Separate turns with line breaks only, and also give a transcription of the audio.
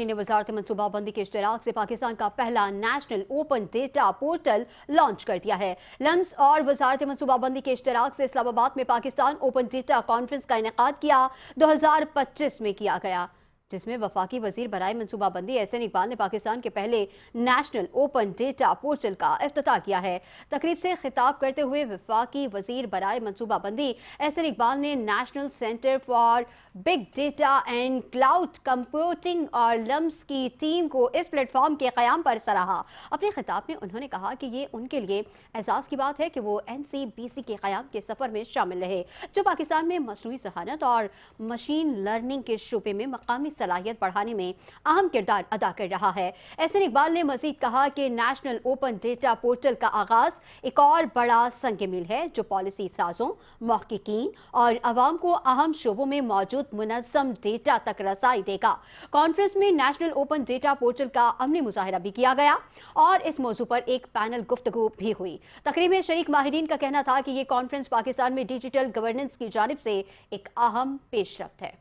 Committee ने वजारत मनसूबाबंदी के इश्तराक से पाकिस्तान का पहला national open data portal launch कर दिया है। लम्स और वजारत मनसूबाबंदी के इश्तराक से इस्लामाबाद में पाकिस्तान ओपन डेटा कॉन्फ्रेंस का इनेकाद किया 2025 में किया गया, जिसमें वफाकी वजीर बराए मनसूबाबंदी एहसन इकबाल ने पाकिस्तान के पहले नेशनल ओपन डेटा पोर्टल का इफ्तिताह किया है। तकरीब से खिताब करते हुए वफाकी वजीर बराए मनसूबाबंदी एहसन इकबाल ने national centre for big data and cloud computing और लम्स की टीम को इस प्लेटफॉर्म के क़याम पर सराहा। अपने खिताब में उन्होंने कहा कि ये उनके लिए एहसास की बात है कि वो NCBC के क़याम के सफ़र में शामिल रहे, जो पाकिस्तान में मसनूई ज़हानत और मशीन लर्निंग के शोबे में मकामी सलाहियत बढ़ाने में अहम किरदार अदा कर रहा है। एहसन इकबाल ने मजीद कहा कि नेशनल ओपन डेटा पोर्टल का आगाज एक और बड़ा संग मील है, जो पॉलिसी साजों, महक़क़ीन और अवाम को अहम शोबों में मौजूद मुनज़्ज़म डेटा तक रसाई देगा। कॉन्फ्रेंस में नेशनल ओपन डेटा पोर्टल का अमली मुजाहिरा भी किया गया और इस मौजू पर एक पैनल गुफ्तगू भी हुई। तकरीब में शरीक माहिरीन का कहना था कि ये कॉन्फ्रेंस पाकिस्तान में डिजिटल गवर्नेंस की जानिब से एक अहम पेशरफ्त है।